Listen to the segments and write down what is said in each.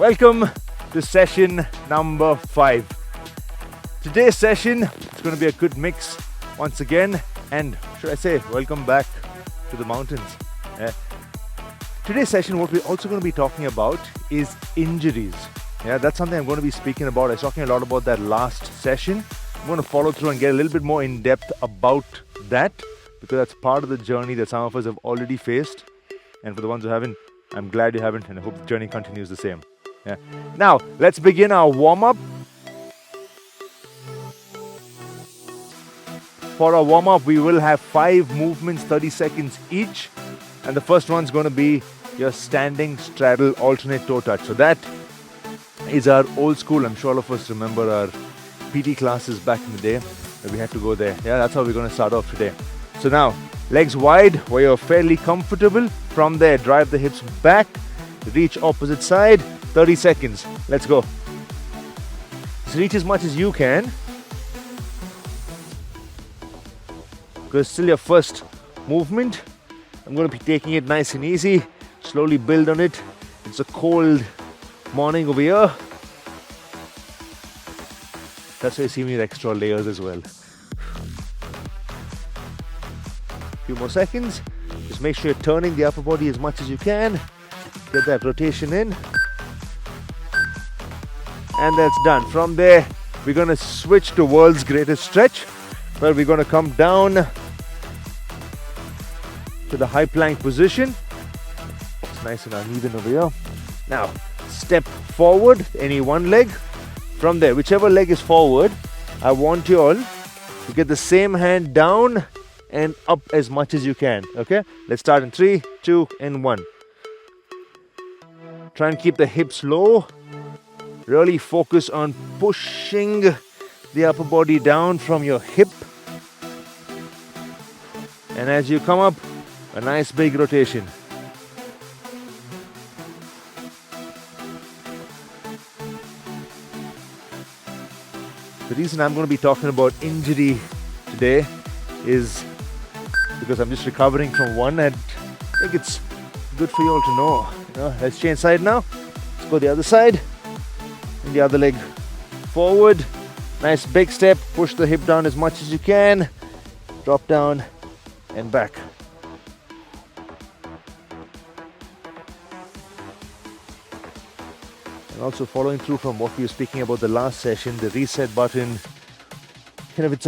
Welcome to session number 5. Today's session is going to be a good mix once again, and should I say, welcome back to the mountains. Today's session, what we're also going to be talking about is injuries. Yeah, that's something I'm going to be speaking about. I was talking a lot about that last session. I'm going to follow through and get a little bit more in depth about that, because that's part of the journey that some of us have already faced. And for the ones who haven't, I'm glad you haven't, and I hope the journey continues the same. Yeah. Now, let's begin our warm-up. For our warm-up, we will have 5 movements, 30 seconds each. And the first one's going to be your standing straddle alternate toe touch. So that is our old school. I'm sure all of us remember our PT classes back in the day where we had to go there. Yeah, that's how we're going to start off today. So now, legs wide where you're fairly comfortable. From there, drive the hips back, reach opposite side, 30 seconds. Let's go. So reach as much as you can, because it's still your first movement. I'm going to be taking it nice and easy, slowly build on it. It's a cold morning over here. That's why you see me with extra layers as well. Few more seconds. Just make sure you're turning the upper body as much as you can. Get that rotation in. And that's done. From there, we're going to switch to world's greatest stretch, where we're going to come down to the high plank position. It's nice and uneven over here. Now, step forward, any one leg. From there, whichever leg is forward, I want you all to get the same hand down and up as much as you can. Okay? Let's start in 3, 2, and 1. Try and keep the hips low. Really focus on pushing the upper body down from your hip. And as you come up, a nice big rotation. The reason I'm going to be talking about injury today is because I'm just recovering from one, and I think it's good for you all to know. Let's change side now. Let's go the other side. And the other leg forward. Nice big step. Push the hip down as much as you can. Drop down and back. And also following through from what we were speaking about the last session, the reset button, it's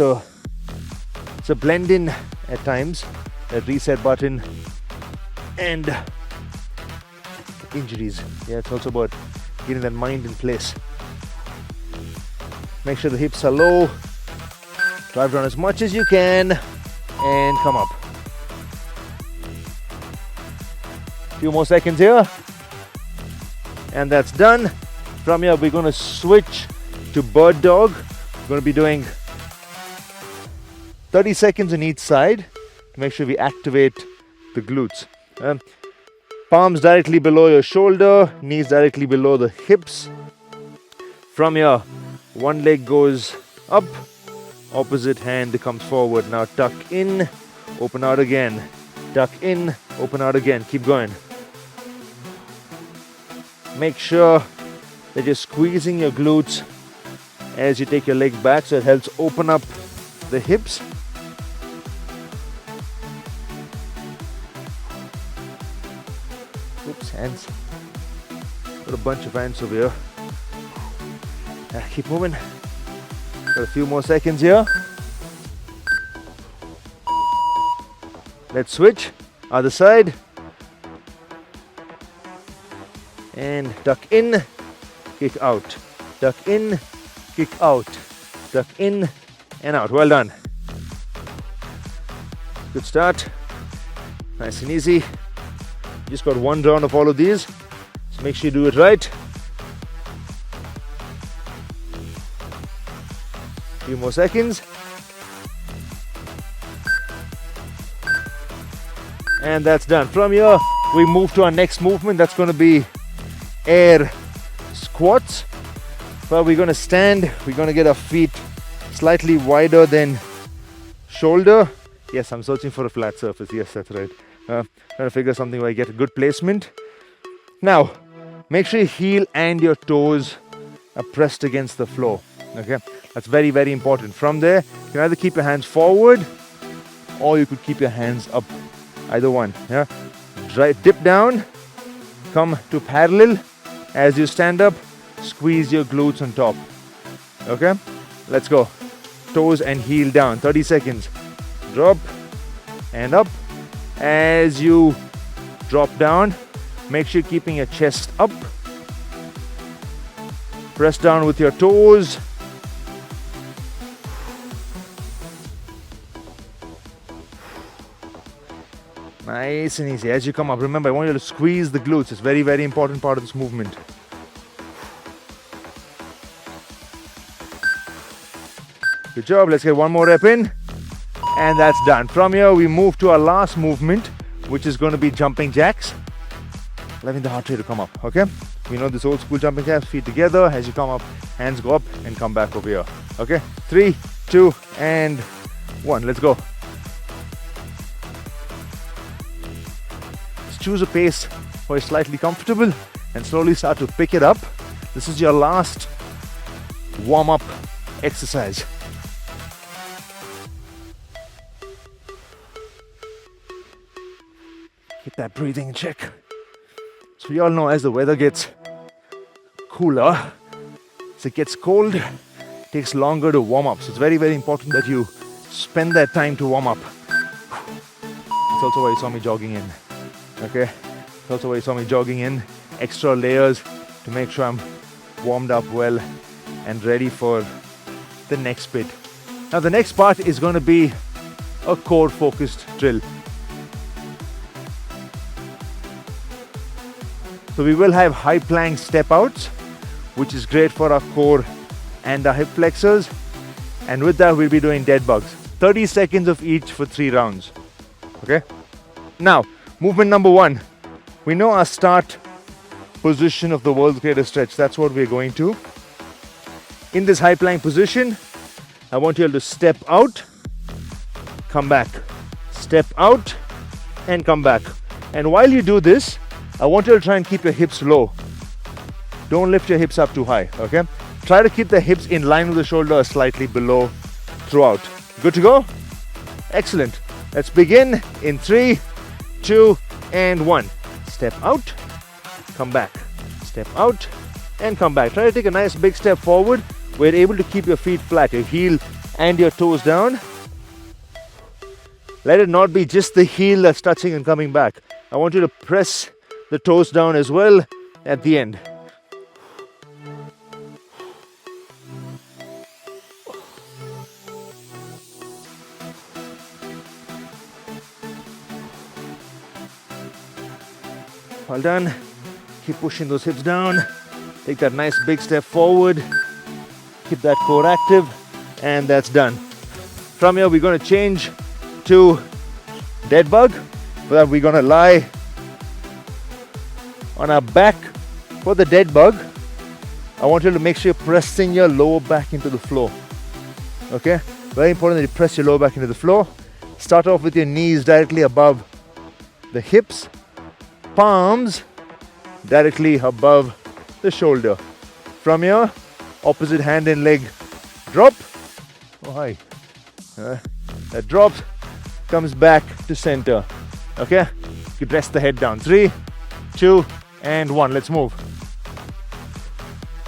a blend in at times, that reset button and injuries. Yeah, it's also about getting that mind in place. Make sure the hips are low. Drive down as much as you can and come up. Few more seconds here. And that's done. From here, we're going to switch to bird dog. We're going to be doing 30 seconds on each side to make sure we activate the glutes. Palms directly below your shoulder, knees directly below the hips. From here, one leg goes up, opposite hand comes forward. Now tuck in, open out again. Tuck in, open out again. Keep going. Make sure that you're squeezing your glutes as you take your leg back, so it helps open up the hips. Oops, hands. Got a bunch of hands over here. Keep moving. Got a few more seconds here. Let's switch. Other side. And tuck in, kick out. Tuck in, kick out. Tuck in and out. Well done. Good start. Nice and easy. Just got one round of all of these. So make sure you do it right. Few more seconds. And that's done. From here, we move to our next movement. That's going to be air squats. But we're going to stand. We're going to get our feet slightly wider than shoulder. Yes, I'm searching for a flat surface. Yes, that's right. Trying to figure something where I get a good placement. Now, Make sure your heel and your toes are pressed against the floor. Okay, that's very, very important. From there, you can either keep your hands forward or you could keep your hands up. Either one. Yeah. Dip down, come to parallel. As you stand up, squeeze your glutes on top. Okay, let's go. Toes and heel down. 30 seconds. Drop and up. As you drop down, make sure you're keeping your chest up. Press down with your toes. Nice and easy. As you come up, remember, I want you to squeeze the glutes. It's very, very important part of this movement. Good job. Let's get one more rep in. And that's done. From here, we move to our last movement, which is going to be jumping jacks. Allowing the heart rate to come up, okay? We know this old school jumping jacks, feet together. As you come up, hands go up and come back over here, okay? 3, 2, and 1. Let's go. Choose a pace where you're slightly comfortable and slowly start to pick it up. This is your last warm-up exercise. Keep that breathing in check. So we all know as the weather gets cooler, as it gets cold, it takes longer to warm up. So it's very, very important that you spend that time to warm up. It's also why you saw me jogging in. Okay, that's also why you saw me jogging in. Extra layers to make sure I'm warmed up well and ready for the next bit. Now the next part is going to be a core focused drill. So we will have high plank step outs, which is great for our core and our hip flexors. And with that, we'll be doing dead bugs. 30 seconds of each for 3 rounds. Okay, now movement number 1. We know our start position of the world's greatest stretch. That's what we're going to. In this high plank position, I want you all to step out, come back, step out, and come back. And while you do this, I want you to try and keep your hips low. Don't lift your hips up too high, okay? Try to keep the hips in line with the shoulder or slightly below throughout. Good to go? Excellent. Let's begin in 3, 2, and 1. Step out, come back. Step out, and come back. Try to take a nice big step forward where you're able to keep your feet flat, your heel and your toes down. Let it not be just the heel that's touching and coming back. I want you to press the toes down as well at the end. Well done. Keep pushing those hips down. Take that nice big step forward. Keep that core active. And that's done. From here, we're going to change to dead bug. For that, we're going to lie on our back for the dead bug. I want you to make sure you're pressing your lower back into the floor. Okay? Very important that you press your lower back into the floor. Start off with your knees directly above the hips. Palms directly above the shoulder. From here, opposite hand and leg drop. Oh, hi. That drops, comes back to center. Okay? You could rest the head down. 3, 2, and 1. Let's move.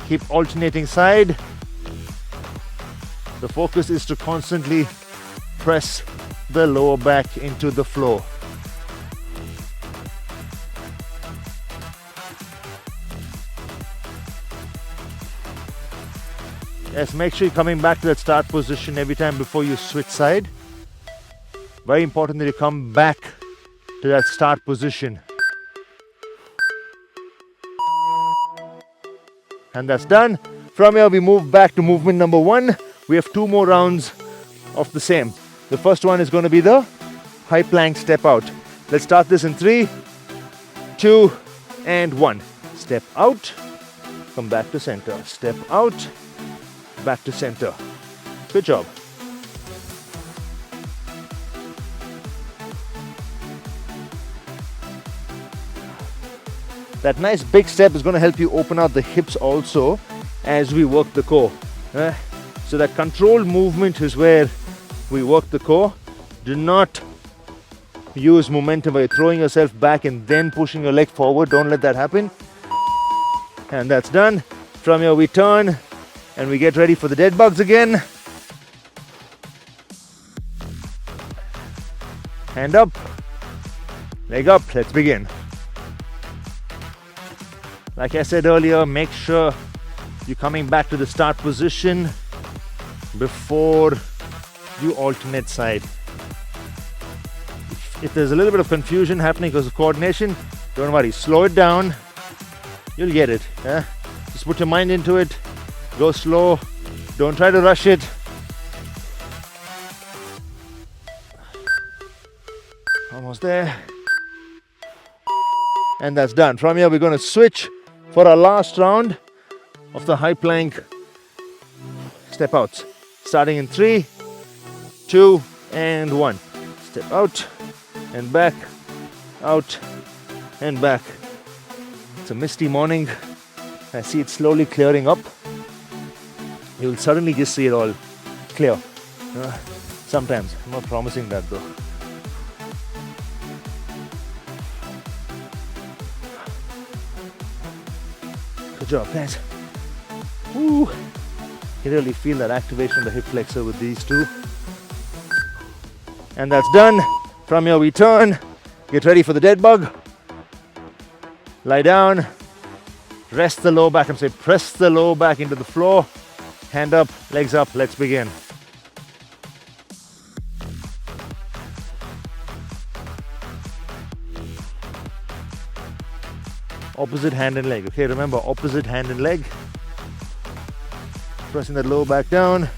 Keep alternating side. The focus is to constantly press the lower back into the floor. Yes, make sure you're coming back to that start position every time before you switch side. Very important that you come back to that start position. And that's done. From here, we move back to movement number 1. We have 2 more rounds of the same. The first one is going to be the high plank step out. Let's start this in 3, 2, and 1. Step out, come back to center. Step out, back to center. Good job. That nice big step is going to help you open out the hips also as we work the core. So that controlled movement is where we work the core. Do not use momentum by throwing yourself back and then pushing your leg forward. Don't let that happen. And that's done. From here we turn and we get ready for the dead bugs again. Hand up, leg up, let's begin. Like I said earlier, make sure you're coming back to the start position before you alternate side. If there's a little bit of confusion happening because of coordination, don't worry, slow it down. You'll get it. Just put your mind into it. Go slow. Don't try to rush it. Almost there. And that's done. From here, we're going to switch for our last round of the high plank step outs. Starting in 3, 2, and 1. Step out and back, out and back. It's a misty morning. I see it slowly clearing up. You'll suddenly just see it all clear. Sometimes. I'm not promising that though. Good job, guys. Woo. You can really feel that activation of the hip flexor with these two. And that's done. From here we turn. Get ready for the dead bug. Lie down. Rest the low back. I'm saying press the low back into the floor. Hand up, legs up. Let's begin. Opposite hand and leg. Okay, remember opposite hand and leg. Pressing that low back down.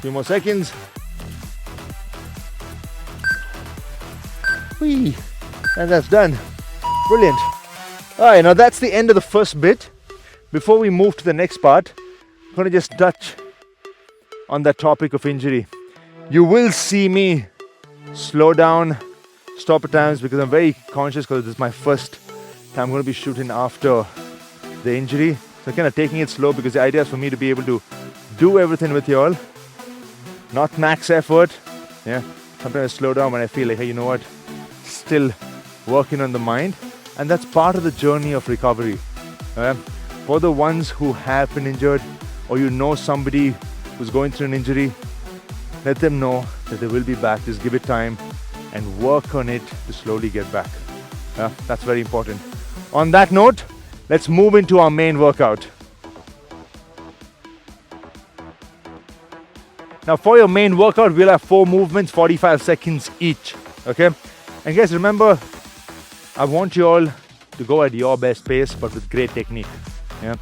Few more seconds. Whee! And that's done. Brilliant. Alright, now that's the end of the first bit. Before we move to the next part, I'm going to just touch on that topic of injury. You will see me slow down, stop at times because I'm very conscious because this is my first time I'm going to be shooting after the injury. So I'm kind of taking it slow because the idea is for me to be able to do everything with you all. Not max effort. Yeah. Sometimes I slow down when I feel like, hey, you know what? Still working on the mind. And that's part of the journey of recovery. For the ones who have been injured or you know somebody who's going through an injury, let them know that they will be back. Just give it time and work on it to slowly get back. That's very important. On that note, let's move into our main workout. Now for your main workout, we'll have 4 movements, 45 seconds each. Okay? And guys, remember, I want you all to go at your best pace, but with great technique. Yeah?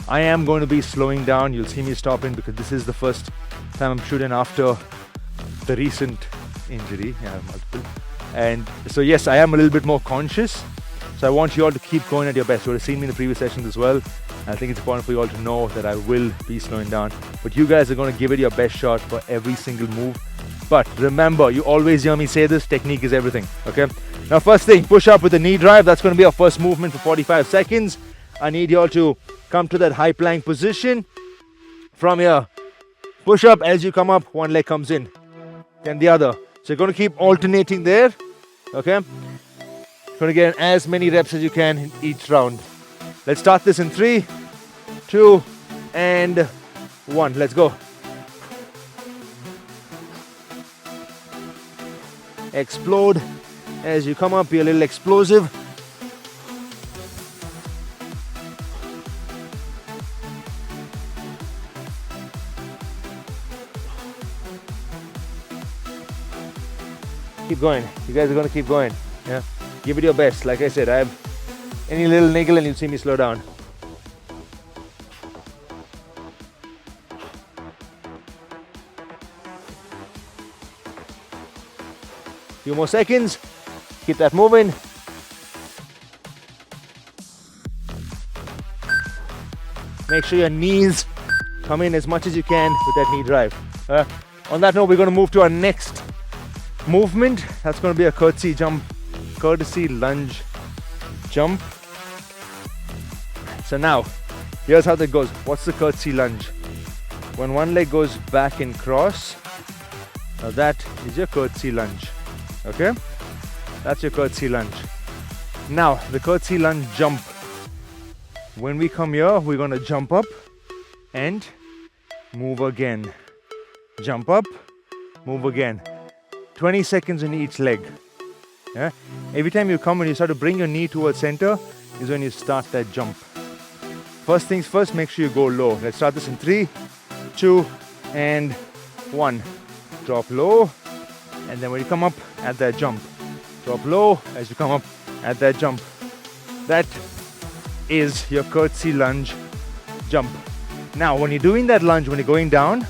I am going to be slowing down. You'll see me stopping because this is the first time I'm shooting after the recent injury. Yeah, multiple. And so yes, I am a little bit more conscious. So I want you all to keep going at your best. You would have seen me in the previous sessions as well. And I think it's important for you all to know that I will be slowing down. But you guys are going to give it your best shot for every single move. But remember, you always hear me say this, technique is everything. Okay? Now first thing, push up with a knee drive. That's going to be our first movement for 45 seconds. I need you all to come to that high plank position. From here, push up. As you come up, one leg comes in, then the other. So you're going to keep alternating there. Okay? Going to get as many reps as you can in each round. Let's start this in 3, 2, and 1. Let's go. Explode. As you come up, be a little explosive. Keep going. You guys are going to keep going. Yeah. Give it your best. Like I said, I have any little niggle and you'll see me slow down. Few more seconds. Keep that moving. Make sure your knees come in as much as you can with that knee drive. On that note, we're going to move to our next movement. That's going to be a curtsy jump, courtesy lunge jump. So now, here's how that goes. What's the curtsy lunge? When one leg goes back and cross, now that is your curtsy lunge. Okay? That's your curtsy lunge. Now, the curtsy lunge jump. When we come here, we're going to jump up and move again. Jump up, move again. 20 seconds in each leg. Yeah? Every time you come and you start to bring your knee towards center is when you start that jump. First things first, make sure you go low. Let's start this in 3, 2, and 1. Drop low, and then when you come up, add that jump. Drop low as you come up, add that jump. That is your curtsy lunge jump. Now, when you're doing that lunge, when you're going down,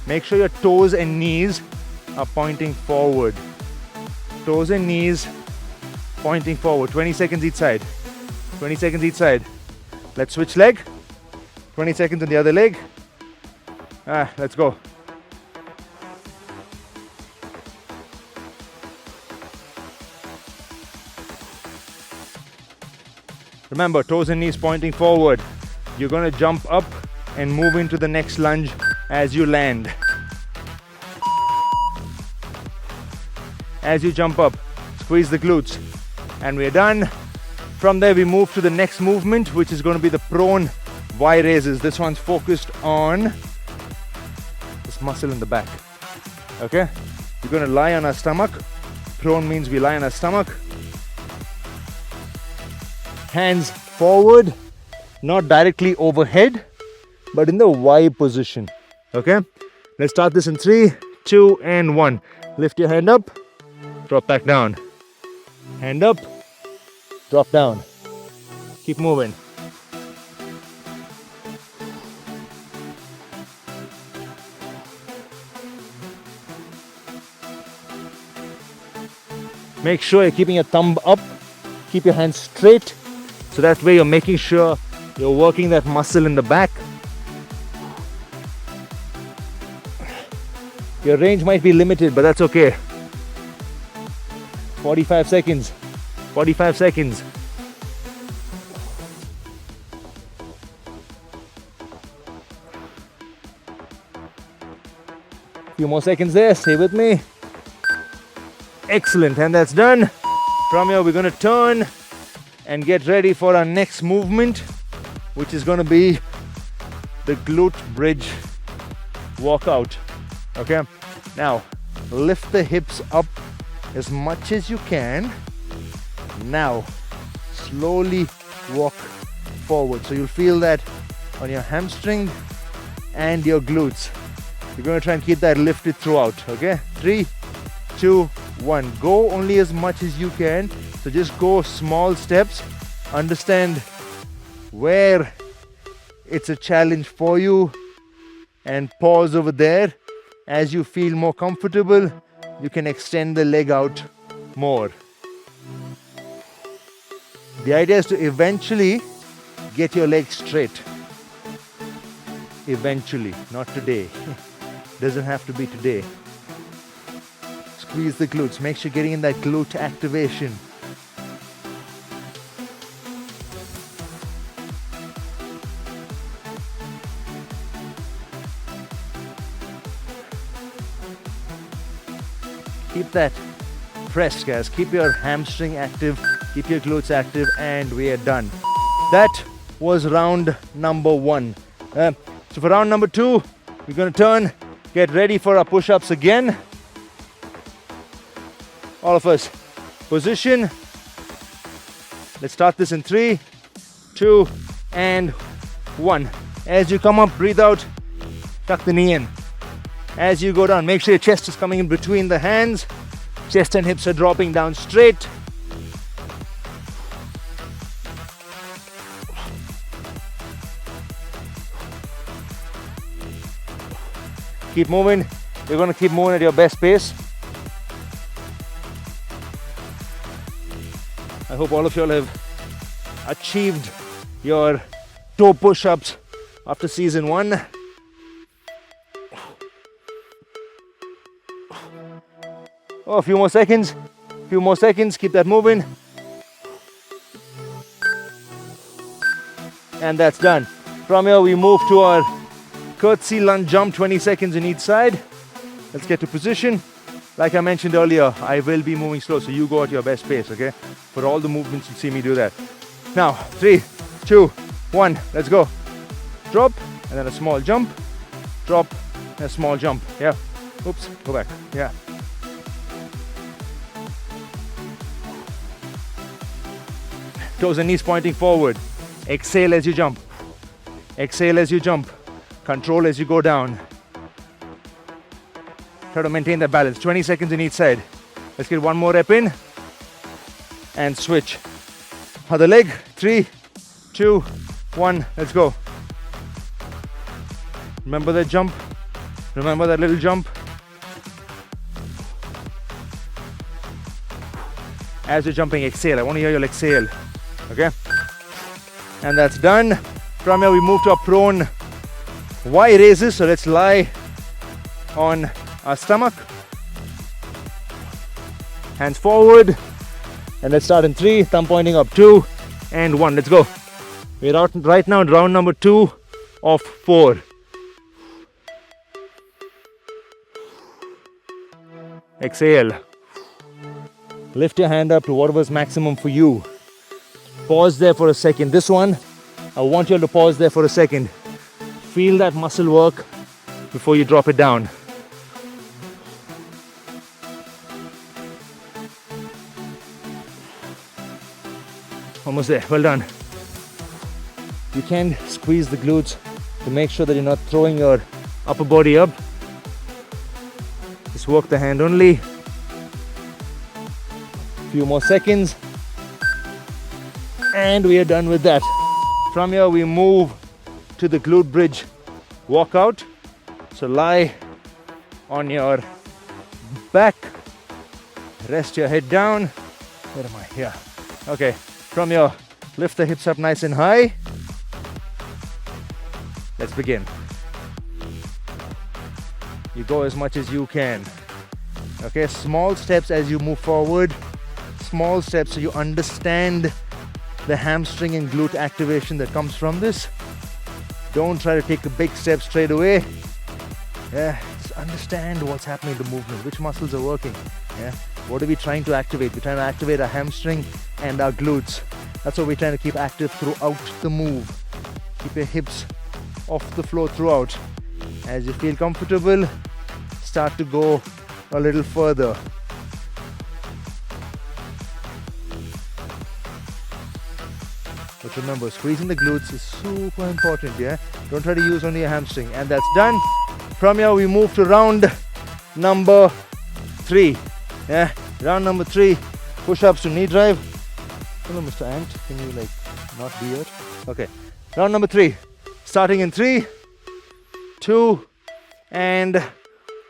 make sure your toes and knees are pointing forward. Toes and knees pointing forward. 20 seconds each side. 20 seconds each side. Let's switch leg. 20 seconds on the other leg. Let's go. Remember, toes and knees pointing forward. You're going to jump up and move into the next lunge as you land. As you jump up, squeeze the glutes. And we're done. From there, we move to the next movement, which is going to be the prone Y raises. This one's focused on this muscle in the back. Okay? We're going to lie on our stomach. Prone means we lie on our stomach. Hands forward, not directly overhead, but in the Y position. Okay? Let's start this in 3, 2, and 1. Lift your hand up, drop back down. Hand up, drop down. Keep moving. Make sure you're keeping your thumb up. Keep your hands straight. So that way you're making sure you're working that muscle in the back. Your range might be limited, but that's okay. 45 seconds. 45 seconds. Few more seconds there. Stay with me. Excellent. And that's done. From here, we're going to turn and get ready for our next movement, which is going to be the glute bridge walkout. Okay, now lift the hips up as much as you can. Now slowly walk forward, so you'll feel that on your hamstring and your glutes. You're going to try and keep that lifted throughout. Okay, 3, 2, 1. Go only as much as you can. So just go small steps. Understand where it's a challenge for you and pause over there. As you feel more comfortable, you can extend the leg out more. The idea is to eventually get your leg straight. Eventually, not today. Doesn't have to be today. Squeeze the glutes. Make sure you're getting in that glute activation. Keep that press, guys. Keep your hamstring active, keep your glutes active, and we are done. That was round number 1. So for round number 2, we're going to turn, get ready for our push-ups again. All of us, position. Let's start this in 3, 2, and 1. As you come up, breathe out, tuck the knee in. As you go down, make sure your chest is coming in between the hands. Chest and hips are dropping down straight. Keep moving. You're going to keep moving at your best pace. I hope all of you all have achieved your toe push-ups after season 1. Oh, a few more seconds. Few more seconds. Keep that moving. And that's done. From here, we move to our curtsy lunge jump, 20 seconds in each side. Let's get to position. Like I mentioned earlier, I will be moving slow, so you go at your best pace, okay? For all the movements, you see me do that. Now, 3, 2, 1, let's go. Drop, and then a small jump. Drop, and a small jump. Yeah. Oops, go back. Yeah. Toes and knees pointing forward. Exhale as you jump. Exhale as you jump. Control as you go down. Try to maintain that balance. 20 seconds in each side. Let's get one more rep in. And switch. Other leg. 3, 2, 1. Let's go. Remember that jump. Remember that little jump. As you're jumping, exhale. I want to hear you exhale. Okay? And that's done. From here, we move to a prone Y raises. So let's lie on our stomach. Hands forward. And let's start in 3. Thumb pointing up. 2 and 1. Let's go. We're out right now in round number 2 of 4. Exhale. Lift your hand up to whatever's maximum for you. Pause there for a second. This one, I want you all to pause there for a second. Feel that muscle work before you drop it down. Almost there. Well done. You can squeeze the glutes to make sure that you're not throwing your upper body up. Just work the hand only. Few more seconds. And we are done with that. From here, we move to the glute bridge walkout. So lie on your back. Rest your head down. Where am I? Here. Okay. From here, lift the hips up nice and high. Let's begin. You go as much as you can. Okay, small steps as you move forward. Small steps so you understand the hamstring and glute activation that comes from this. Don't try to take a big step straight away. Yeah, just understand what's happening in the movement, which muscles are working. Yeah, what are we trying to activate? We're trying to activate our hamstring and our glutes. That's what we're trying to keep active throughout the move. Keep your hips off the floor throughout. As you feel comfortable, start to go a little further. But remember, squeezing the glutes is super important, yeah? Don't try to use only your hamstring. And that's done. From here, we move to round number 3. Yeah, round number 3. Push-ups to knee drive. Hello, Mr. Ant. Can you, not be here? Okay. Round number 3. Starting in 3, 2, and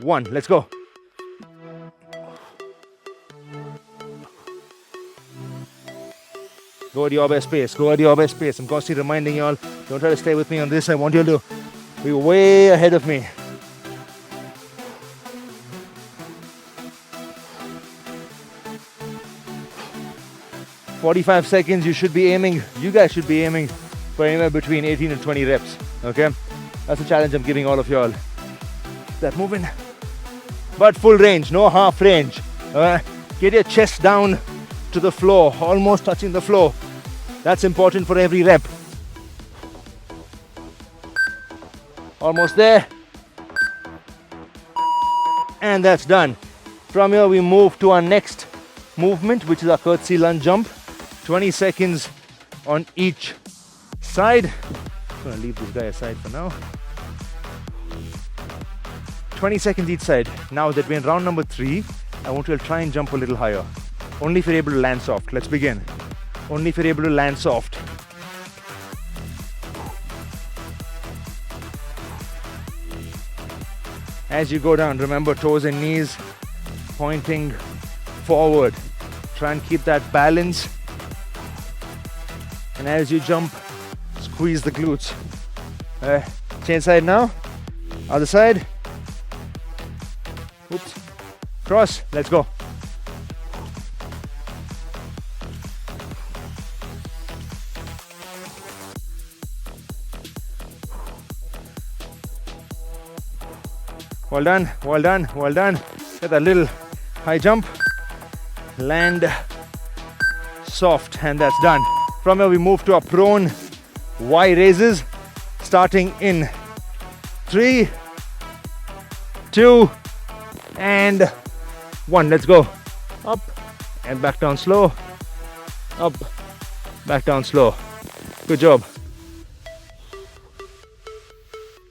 1. Let's go. Go at your best pace. Go at your best pace. I'm constantly reminding you all, don't try to stay with me on this. I want you to be way ahead of me. "45 seconds, you should be aiming. You guys should be aiming for anywhere between 18 and 20 reps. Okay? That's the challenge I'm giving all of y'all. Keep that moving. But full range, no half range. Get your chest down to the floor, almost touching the floor. That's important for every rep. Almost there. And that's done. From here, we move to our next movement, which is our curtsy lunge jump. 20 seconds on each side. I'm gonna leave this guy aside for now. 20 seconds each side. Now that we're in round number 3, I want you to try and jump a little higher. Only if you're able to land soft. Let's begin. Only if you're able to land soft. As you go down, remember toes and knees pointing forward. Try and keep that balance. And as you jump, squeeze the glutes. Change side now. Other side. Oops. Cross. Let's go. Well done, well done, well done. Get that little high jump. Land soft, and that's done. From here we move to our prone Y raises, starting in 3, 2, and 1. Let's go. Up and back down slow. Up, back down slow. Good job.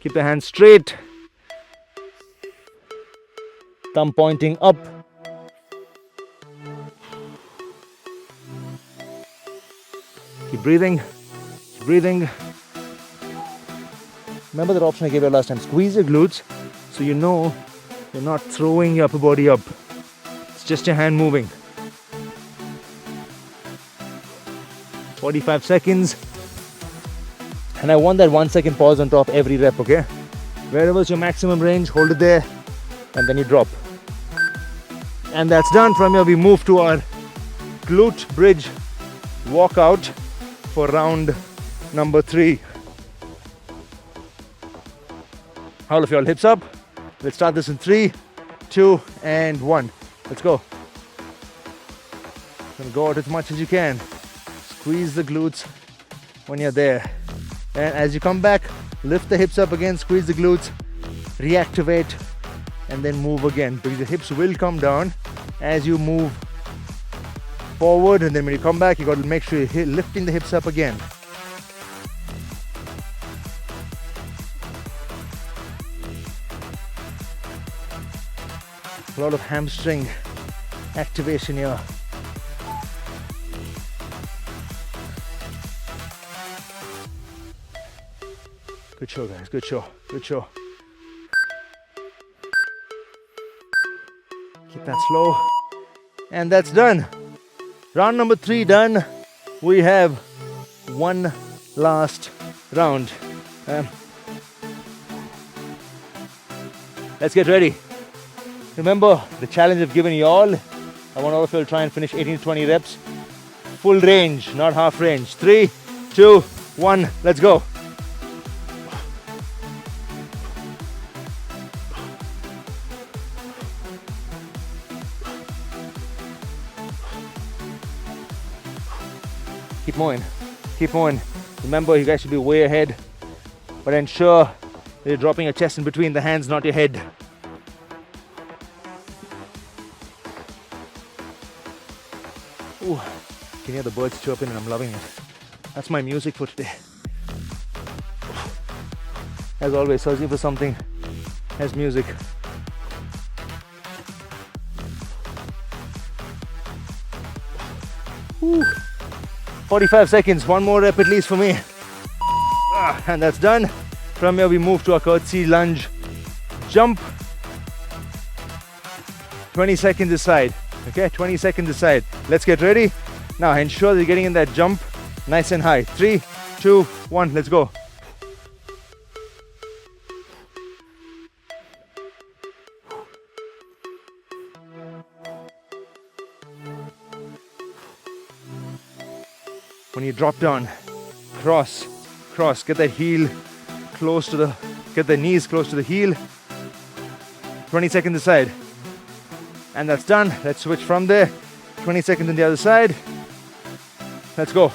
Keep the hands straight. Thumb pointing up. Keep breathing. Keep breathing. Remember that option I gave you last time. Squeeze your glutes so you know you're not throwing your upper body up. It's just your hand moving. 45 seconds. And I want that 1 second pause on top every rep, okay? Wherever's your maximum range, hold it there. And then you drop. And that's done. From here we move to our glute bridge walkout for round number 3. All of y'all hips up. Let's start this in 3, 2, and 1. Let's go. Gonna go out as much as you can. Squeeze the glutes when you're there. And as you come back, lift the hips up again, squeeze the glutes, reactivate, and then move again. Because the hips will come down as you move forward, and then when you come back, you got to make sure you're lifting the hips up again. A lot of hamstring activation here. Good show, guys. Good show. Good show. Keep that slow. And that's done. Round number 3 done. We have one last round. Let's get ready. Remember the challenge I've given you all. I want all of you to try and finish 18 to 20 reps. Full range, not half range. 3, 2, 1, let's go. Keep moving, keep moving. Remember, you guys should be way ahead, but ensure that you're dropping your chest in between the hands, not your head. Ooh, can you hear the birds chirping, and I'm loving it. That's my music for today. As always, searching for something as music. Ooh. 45 seconds, one more rep at least for me. And that's done. From here we move to our CURTSY lunge jump. 20 seconds aside. Okay, 20 seconds aside. Let's get ready. Now ensure that you're getting in that jump nice and high. 3, 2, 1, let's go. When you drop down, cross, get that heel close to the, get the knees close to the heel. 20 seconds aside. And that's done. Let's switch from there. 20 seconds on the other side. Let's go.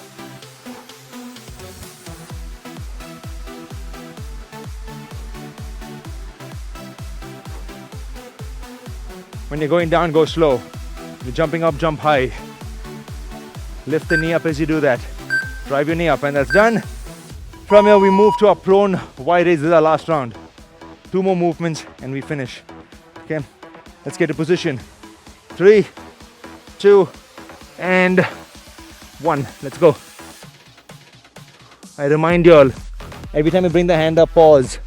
When you're going down, go slow. You're jumping up, jump high. Lift the knee up as you do that. Drive your knee up, and that's done. From here we move to our prone Y raise. This is our last round. 2 more movements and we finish. Okay, let's get a position. 3, 2, and 1. Let's go. I remind you all, every time you bring the hand up, pause.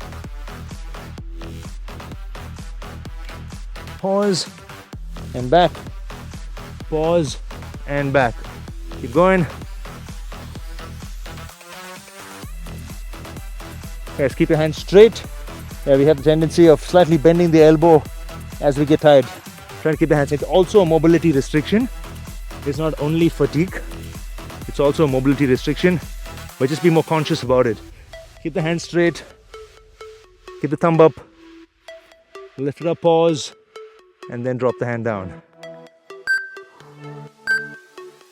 Pause and back. Pause and back. Keep going. Guys, keep your hands straight. Yeah, we have the tendency of slightly bending the elbow as we get tired. Try to keep the hands. It's also a mobility restriction. It's not only fatigue, it's also a mobility restriction, but just be more conscious about it. Keep the hands straight. Keep the thumb up. Lift it up, pause, and then drop the hand down.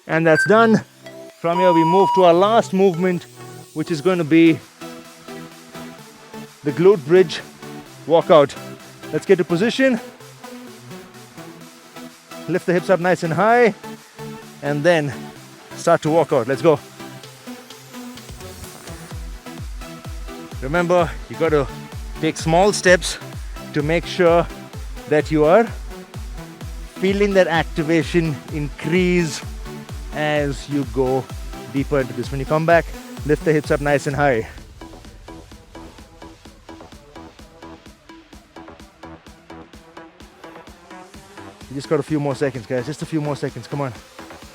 And that's done. From here we move to our last movement, which is going to be the glute bridge walkout. Let's get to position. Lift the hips up nice and high, and then start to walk out. Let's go. Remember, you got to take small steps to make sure that you are feeling that activation increase as you go deeper into this. When you come back, lift the hips up nice and high. You just got a few more seconds, guys. Just a few more seconds. Come on.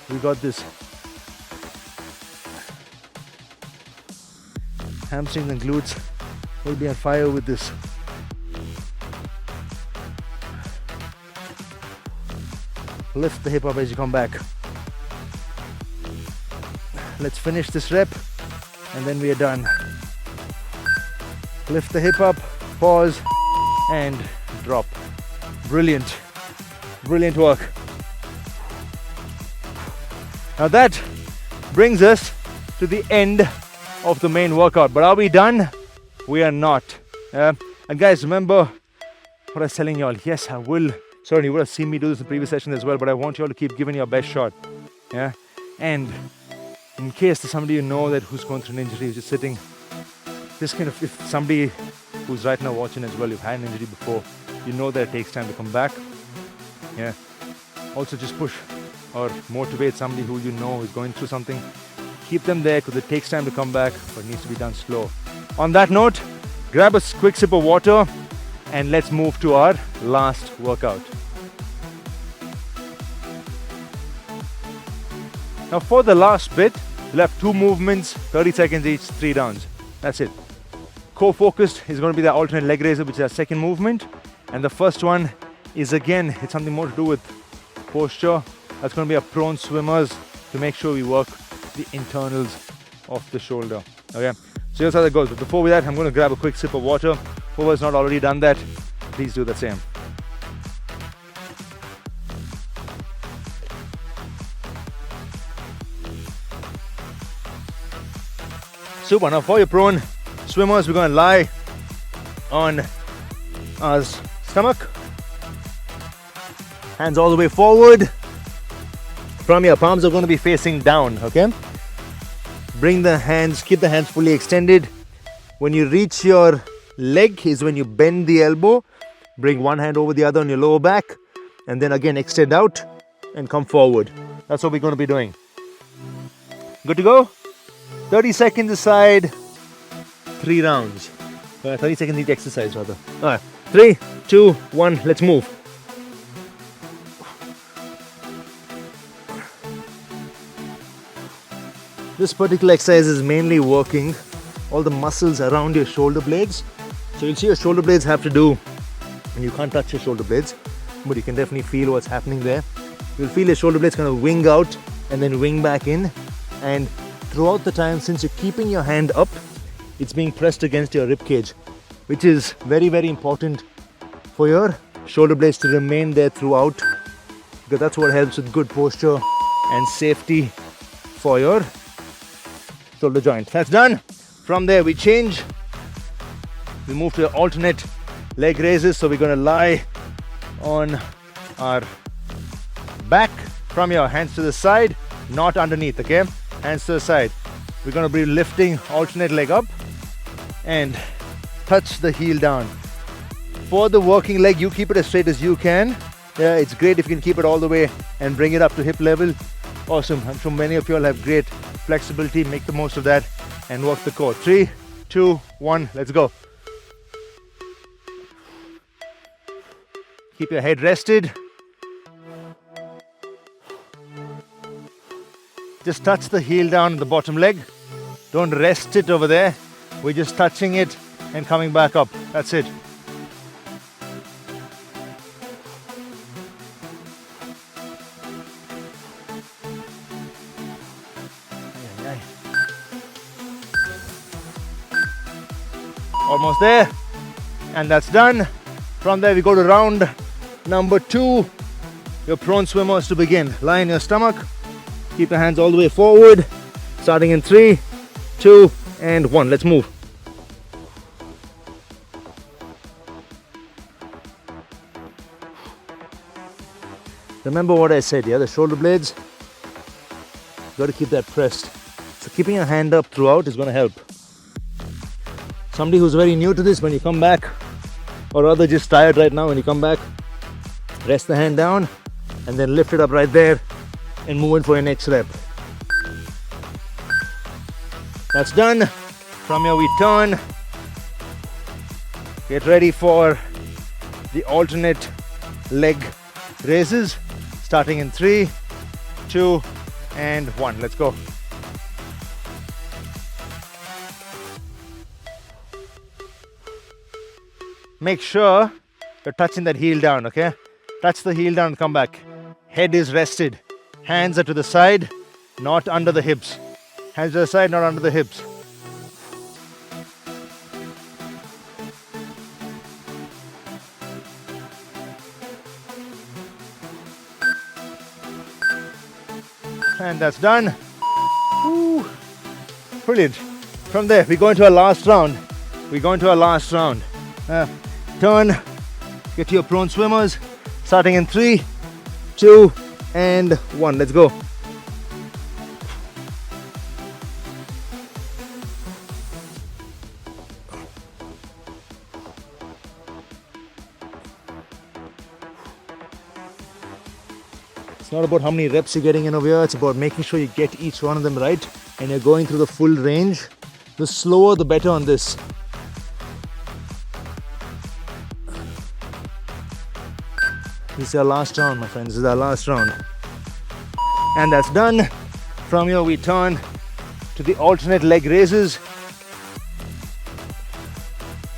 We got this. Hamstrings and glutes will be on fire with this. Lift the hip up as you come back. Let's finish this rep and then we are done. Lift the hip up, pause, and drop. Brilliant. Brilliant work. Now that brings us to the end of the main workout. But are we done? We are not. And guys, remember what I was telling you all. Yes, I will. Sorry, you would have seen me do this in previous sessions as well, but I want you all to keep giving your best shot. Yeah. And in case there's somebody you know that who's going through an injury, who's just sitting, this kind of, if somebody who's right now watching as well, you've had an injury before, you know that it takes time to come back. Yeah. Also just push or motivate somebody who you know is going through something. Keep them there because it takes time to come back, but it needs to be done slow. On that note, grab a quick sip of water and let's move to our last workout. Now for the last bit, we'll have 2 movements, 30 seconds each, 3 rounds. That's it. Core focused is going to be the alternate leg raiser, which is our second movement. And the first one is, again, it's something more to do with posture. That's going to be our prone swimmers to make sure we work the internals of the shoulder. Okay, so here's how that goes. But before that, I'm going to grab a quick sip of water. Whoever's not already done that, please do the same. Super. Now for your prone swimmers, we're going to lie on our stomach. Hands all the way forward. From your palms are going to be facing down, okay? Bring the hands, keep the hands fully extended. When you reach your leg is when you bend the elbow. Bring one hand over the other on your lower back. And then again extend out and come forward. That's what we're going to be doing. Good to go? 30 seconds aside, 3 rounds. 30 seconds each exercise rather. Alright, 3, 2, 1, let's move. This particular exercise is mainly working all the muscles around your shoulder blades. So you'll see your shoulder blades have to do, and you can't touch your shoulder blades, but you can definitely feel what's happening there. You'll feel your shoulder blades kind of wing out and then wing back in. And throughout the time, since you're keeping your hand up, it's being pressed against your rib cage, which is very, very important for your shoulder blades to remain there throughout, because that's what helps with good posture and safety for your shoulder joint. That's done. From there we change. We move to alternate leg raises. So we're going to lie on our back. From your hands to the side, not underneath, okay? Hands to the side. We're going to be lifting alternate leg up and touch the heel down. For the working leg, you keep it as straight as you can. Yeah, it's great if you can keep it all the way and bring it up to hip level. Awesome. I'm sure many of you all have great flexibility. Make the most of that and work the core. 3, 2, 1, let's go. Keep your head rested. Just touch the heel down the bottom leg. Don't rest it over there. We're just touching it and coming back up. That's it. Almost there. And that's done. From there, we go to round number 2. Your prone swimmers to begin. Lie on your stomach. Keep your hands all the way forward. Starting in 3, 2, and 1. Let's move. Remember what I said, yeah? The shoulder blades, got to keep that pressed. So keeping your hand up throughout is going to help. Somebody who's very new to this, when you come back, or rather just tired right now, when you come back, rest the hand down and then lift it up right there and move in for your next rep. That's done. From here we turn. Get ready for the alternate leg raises. Starting in 3, 2, and 1. Let's go. Make sure you're touching that heel down, okay? Touch the heel down and come back. Head is rested. Hands are to the side, not under the hips. Hands to the side, not under the hips. And that's done. Woo. Brilliant. From there, we go into our last round. Turn. Get to your prone swimmers. Starting in 3, 2, and 1. Let's go. It's not about how many reps you're getting in over here, it's about making sure you get each one of them right and you're going through the full range. The slower the better on this. This is our last round, my friends. This is our last round. And that's done. From here we turn to the alternate leg raises.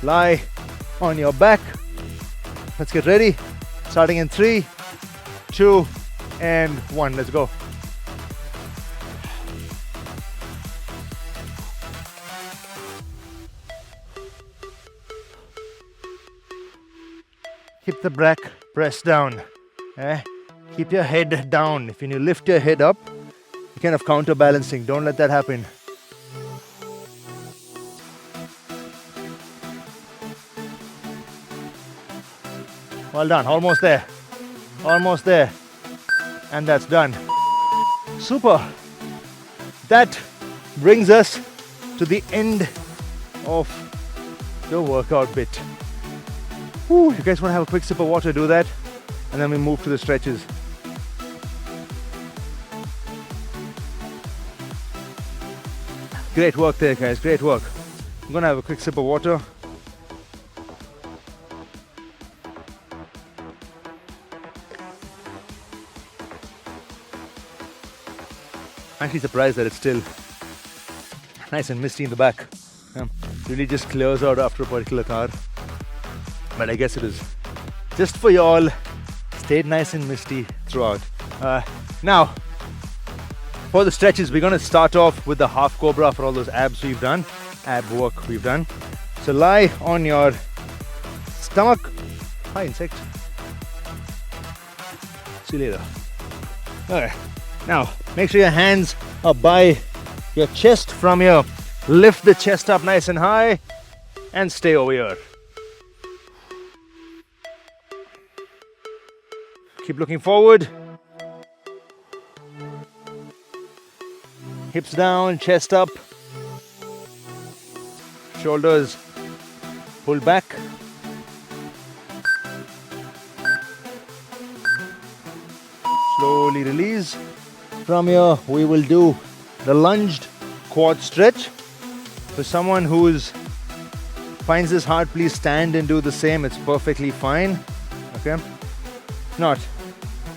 Lie on your back. Let's get ready. Starting in 3, 2, and 1. Let's go. Keep the back pressed down. Keep your head down. If you lift your head up, you're kind of counterbalancing. Don't let that happen. Well done. Almost there. Almost there. And that's done. Super. That brings us to the end of the workout bit. Whew, you guys want to have a quick sip of water, do that. And then we move to the stretches. Great work there, guys. Great work. I'm going to have a quick sip of water. I'm actually surprised that it's still nice and misty in the back. Really just clears out after a particular car. But I guess it is just for y'all. Stayed nice and misty throughout. Now, for the stretches, we're going to start off with the half cobra for all those abs we've done, ab work we've done. So lie on your stomach. Hi, insect. See you later. Okay. Now, make sure your hands are by your chest. From here, lift the chest up nice and high and stay over here. Keep looking forward. Hips down, chest up. Shoulders pull back. Slowly release. From here, we will do the lunged quad stretch. For someone who finds this hard, please stand and do the same. It's perfectly fine. Okay? Not.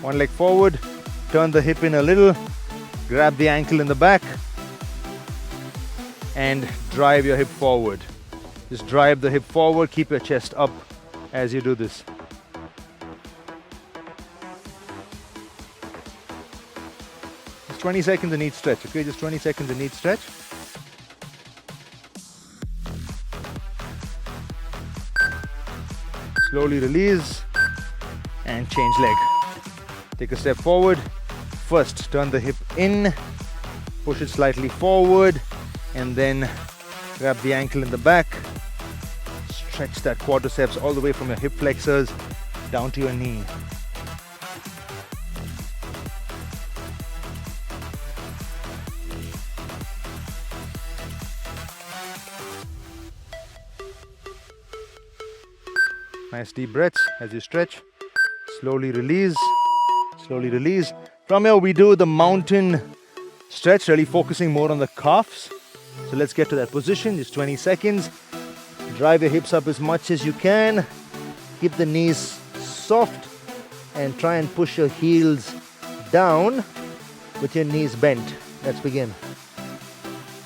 One leg forward, turn the hip in a little, grab the ankle in the back, and drive your hip forward. Just drive the hip forward, keep your chest up as you do this. Just 20 seconds in each stretch, okay? Just 20 seconds in each stretch. Slowly release and change leg. Take a step forward. First, turn the hip in, push it slightly forward, and then grab the ankle in the back. Stretch that quadriceps all the way from your hip flexors down to your knee. Nice deep breaths as you stretch. Slowly release. Slowly release. From here we do the mountain stretch, really focusing more on the calves. So let's get to that position, just 20 seconds. Drive your hips up as much as you can. Keep the knees soft and try and push your heels down with your knees bent. Let's begin.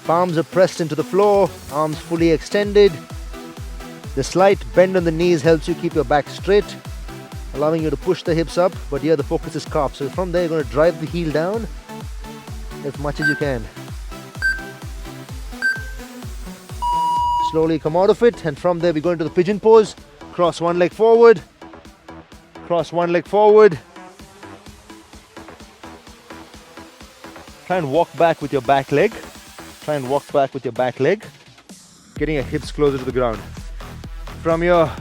Palms are pressed into the floor, arms fully extended. The slight bend on the knees helps you keep your back straight, allowing you to push the hips up, but here the focus is calf. So from there, you're going to drive the heel down as much as you can. Slowly come out of it, and from there we go into the pigeon pose. Cross one leg forward, cross one leg forward. Try and walk back with your back leg. Try and walk back with your back leg, getting your hips closer to the ground. From here,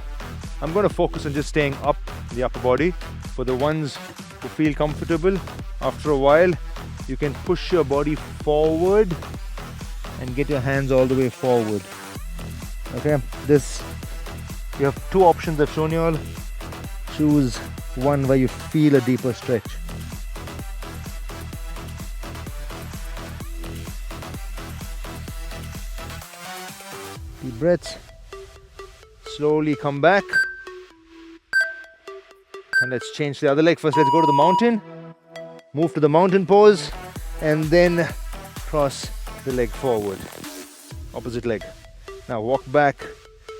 I'm going to focus on just staying up in the upper body. For the ones who feel comfortable, after a while, you can push your body forward and get your hands all the way forward. Okay, you have two options I've shown you all. Choose one where you feel a deeper stretch. Deep breaths. Slowly come back. And let's change the other leg. First, let's go to the mountain. Move to the mountain pose. And then cross the leg forward. Opposite leg. Now walk back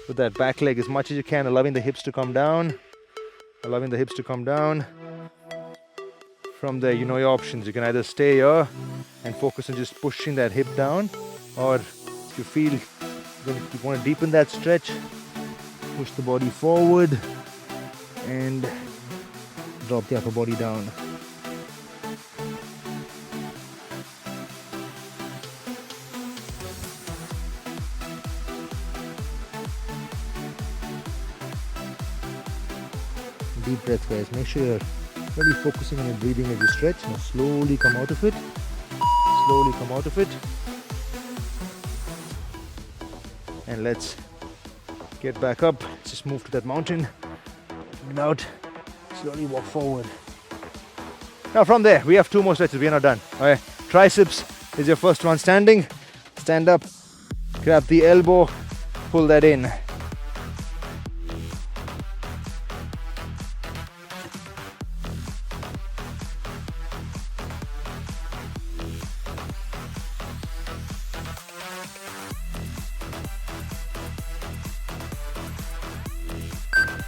with that back leg as much as you can, allowing the hips to come down. Allowing the hips to come down. From there, you know your options. You can either stay here and focus on just pushing that hip down. Or if you feel you want to deepen that stretch, push the body forward and drop the upper body down. Deep breaths, guys. Make sure you're really focusing on your breathing as you stretch. Now slowly come out of it. Slowly come out of it. And let's get back up. Let's just move to that mountain. Get out. Slowly walk forward. Now from there, we have two more stretches. We are not done. Okay. Triceps is your first one. Standing. Stand up. Grab the elbow. Pull that in.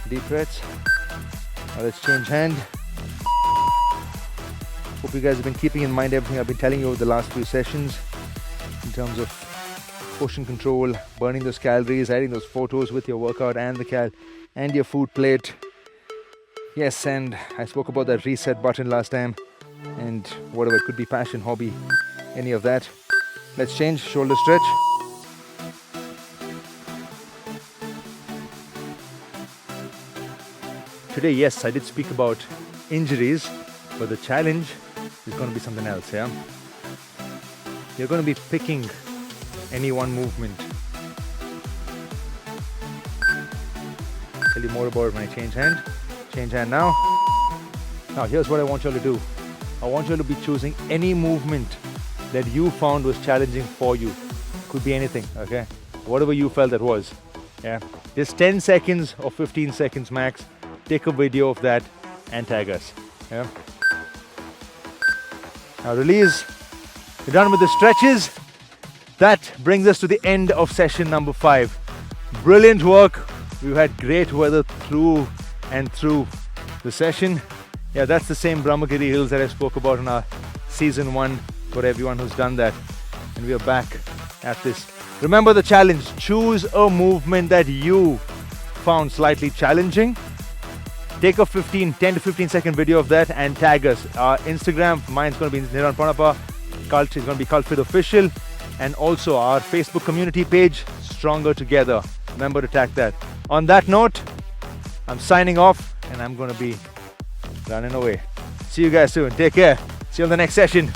Deep breaths. Now let's change hand. Hope you guys have been keeping in mind everything I've been telling you over the last few sessions in terms of portion control, burning those calories, adding those photos with your workout and your food plate. Yes, and I spoke about that reset button last time, and whatever, it could be passion, hobby, any of that. Let's change. Shoulder stretch. Today, yes, I did speak about injuries, but the challenge is going to be something else, yeah? You're going to be picking any one movement. I'll tell you more about it when I change hand. Change hand now. Now, here's what I want you all to do. I want you all to be choosing any movement that you found was challenging for you. Could be anything, okay? Whatever you felt that was, yeah? Just 10 seconds or 15 seconds max. Take a video of that and tag us. Yeah. Now release. We're done with the stretches. That brings us to the end of session number 5. Brilliant work. We've had great weather through and through the session. Yeah, that's the same Brahmagiri Hills that I spoke about in our season 1 for everyone who's done that. And we are back at this. Remember the challenge. Choose a movement that you found slightly challenging Take a 10 to 15 second video of that and tag us. Our Instagram, mine's going to be Niran Ponnappa. Cult is going to be Cult Fit Official. And also our Facebook community page, Stronger Together. Remember to tag that. On that note, I'm signing off and I'm going to be running away. See you guys soon. Take care. See you on the next session.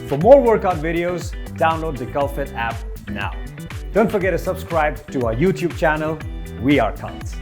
For more workout videos, download the CultFit app now. Don't forget to subscribe to our YouTube channel. We are Cult.